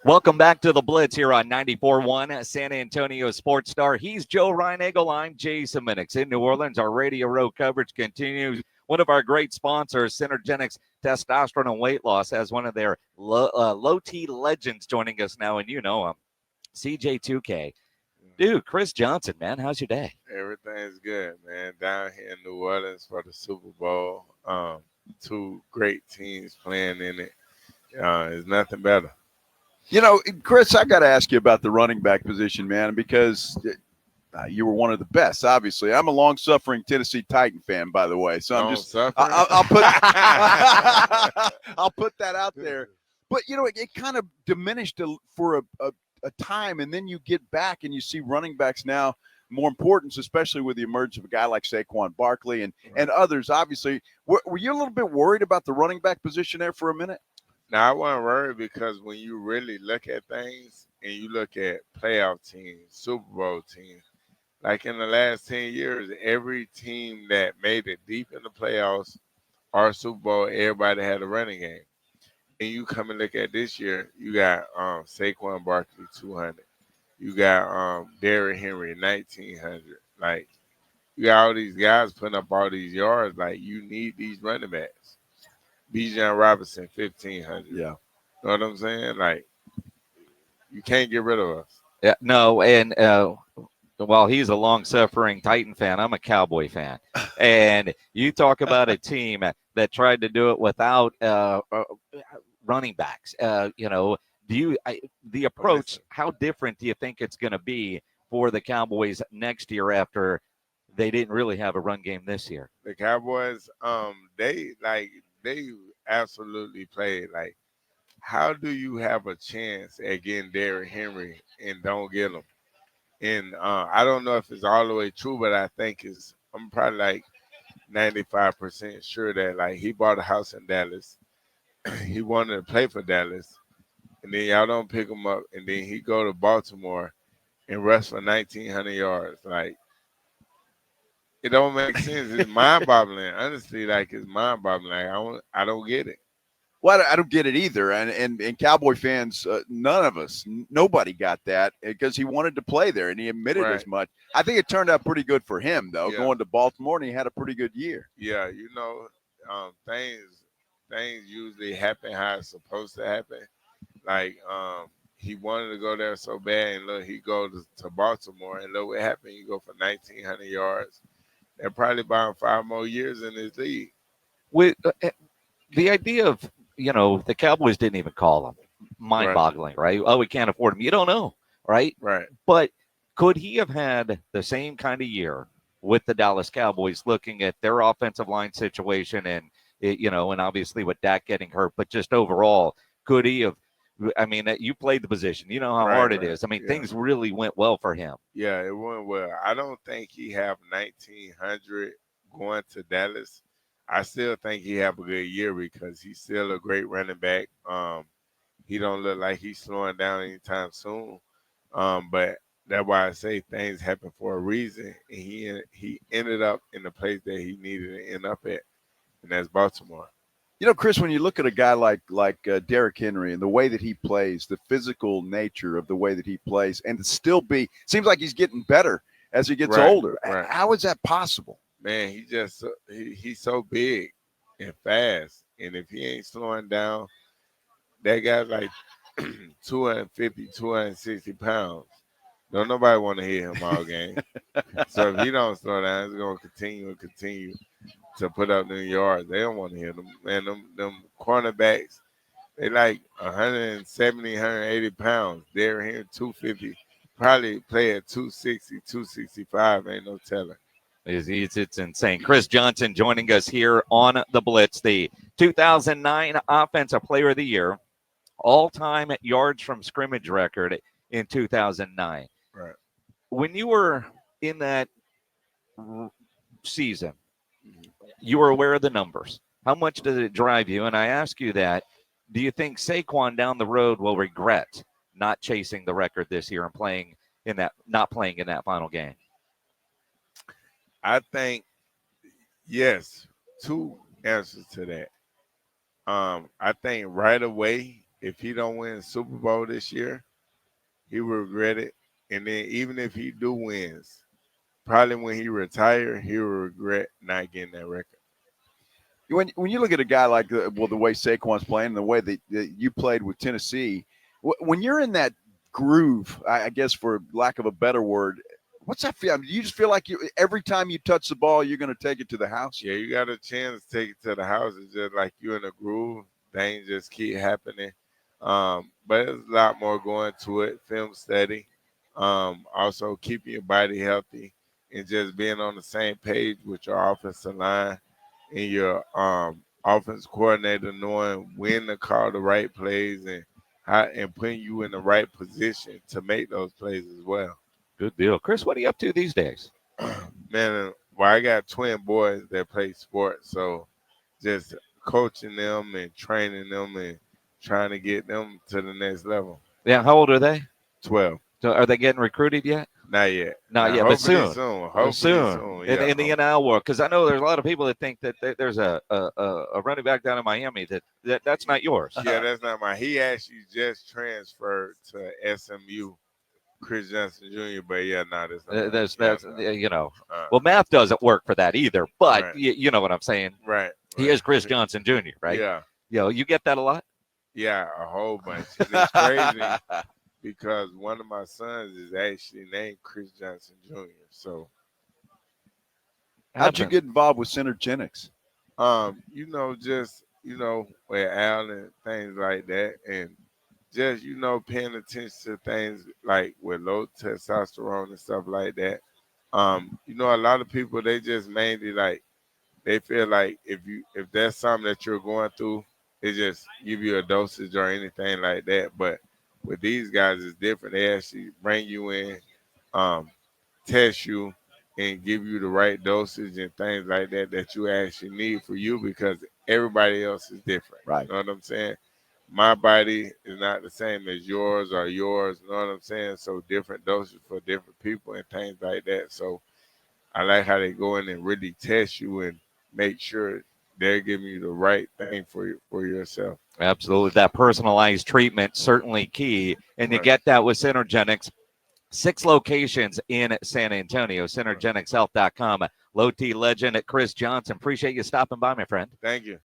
Welcome back to the Blitz here on 94.1 San Antonio Sports Star. He's Joe Reinagel. I'm Jason Minix. In New Orleans, our Radio Row coverage continues. One of our great sponsors, Synergenx Testosterone and Weight Loss, has one of their low T legends joining us now, and you know him, CJ2K. Dude, Chris Johnson, man, how's your day? Everything's good, man. Down here in New Orleans for the Super Bowl. Two great teams playing in it. There's nothing better. You know, Chris, I got to ask you about the running back position, man, because you were one of the best, obviously. I'm a long-suffering Tennessee Titan fan, by the way, so I'll put I'll put that out there. But, you know, it kind of diminished for a time, and then you get back and you see running backs now more importance, especially with the emergence of a guy like Saquon Barkley and others, obviously. Were you a little bit worried about the running back position there for a minute? Now, I wasn't worried because when you really look at things and you look at playoff teams, Super Bowl teams, like in the last 10 years, every team that made it deep in the playoffs or Super Bowl, everybody had a running game. And you come and look at this year, you got Saquon Barkley, 200. You got Derrick Henry, 1,900. Like, you got all these guys putting up all these yards. Like, you need these running backs. Bijan Robinson, 1,500. Yeah. Know what I'm saying? Like, you can't get rid of us. Yeah, no, and while he's a long-suffering Titan fan, I'm a Cowboy fan. And you talk about a team that tried to do it without running backs. The approach, how different do you think it's going to be for the Cowboys next year after they didn't really have a run game this year? The Cowboys, they absolutely played. Like, how do you have a chance at getting Derrick Henry and don't get him? And I don't know if it's all the way true, but I'm probably like 95% sure that like he bought a house in Dallas. He wanted to play for Dallas, and then y'all don't pick him up, and then he go to Baltimore and rush for 1,900 yards. Like, it don't make sense. It's mind-boggling. Honestly, like, it's mind-boggling. Like, I don't get it. Well, I don't get it either. And Cowboy fans, none of us, nobody got that because he wanted to play there, and he admitted as much. I think it turned out pretty good for him, though, going to Baltimore, and he had a pretty good year. Yeah, things usually happen how it's supposed to happen. Like, he wanted to go there so bad, and look, he go to Baltimore, and look what happened. You go for 1,900 yards. They're probably buying 5 more years in this league. With the idea of, the Cowboys didn't even call him. Mind-boggling, right? Oh, we can't afford him. You don't know, right? Right. But could he have had the same kind of year with the Dallas Cowboys looking at their offensive line situation and, and obviously with Dak getting hurt, but just overall, could he have, you played the position. You know how hard it is. Things really went well for him. Yeah, it went well. I don't think he have 1,900 going to Dallas. I still think he have a good year because he's still a great running back. He don't look like he's slowing down anytime soon. But that's why I say things happen for a reason. And he ended up in the place that he needed to end up at, and that's Baltimore. You know, Chris, when you look at a guy like Derrick Henry and the way that he plays, the physical nature of the way that he plays, and to still seems like he's getting better as he gets older. Right. How is that possible? Man, he's so big and fast. And if he ain't slowing down, that guy's like 250, 260 pounds. Don't nobody want to hit him all game. So if he don't slow down, he's going to continue to put up them yards. They don't want to hit him. Man, them cornerbacks, they like 170, 180 pounds. They're here 250. Probably play at 260, 265. Ain't no telling. It's insane. Chris Johnson joining us here on the Blitz, the 2009 Offensive Player of the Year, all-time yards from scrimmage record in 2009. Right. When you were in that season, you were aware of the numbers. How much did it drive you? And I ask you that, do you think Saquon down the road will regret not chasing the record this year and not playing in that final game? I think, yes, 2 answers to that. I think right away if he don't win Super Bowl this year, he will regret it. And then even if he do wins, probably when he retire, he will regret not getting that record. When you look at a guy like the way Saquon's playing, the way that you played with Tennessee, when you're in that groove, I guess for lack of a better word, what's that feel? I mean, do you just feel like every time you touch the ball, you're going to take it to the house? Yeah, you got a chance to take it to the house. It's just like you're in a groove. Things just keep happening. But there's a lot more going to it. Film study, also keeping your body healthy, and just being on the same page with your offensive line and your offense coordinator, knowing when to call the right plays and putting you in the right position to make those plays as well. Good deal. Chris, what are you up to these days? Man, well, I got twin boys that play sports, so just coaching them and training them and trying to get them to the next level. Yeah, how old are they? 12. So are they getting recruited yet? Not yet. Not yet, but hopefully soon. Hopefully soon. In the NIL world, because I know there's a lot of people that think that there's a running back down in Miami that's not yours. Yeah, that's not mine. He actually just transferred to SMU, Chris Johnson Jr. But yeah, no, that's well, math doesn't work for that either. But Right. you know what I'm saying. right. He is Chris Johnson Jr., right? Yeah, You get that a lot. yeah, a whole bunch. And it's crazy because one of my sons is actually named Chris Johnson Jr. So, How'd you get involved with Synergenx? just with Al and things like that, and just paying attention to things like with low testosterone and stuff like that. A lot of people, they just mainly like, they feel like if that's something that you're going through, they just give you a dosage or anything like that. But with these guys, it's different. They actually bring you in, test you, and give you the right dosage and things like that you actually need for you, because everybody else is different. Right. You know what I'm saying? My body is not the same as yours or yours. You know what I'm saying? So different doses for different people and things like that. So I like how they go in and really test you and make sure they're giving you the right thing for yourself. Absolutely. That personalized treatment, certainly key. And you Right. get that with Synergenx. 6 locations in San Antonio. Synergenxhealth.com. Low T legend Chris Johnson. Appreciate you stopping by, my friend. Thank you.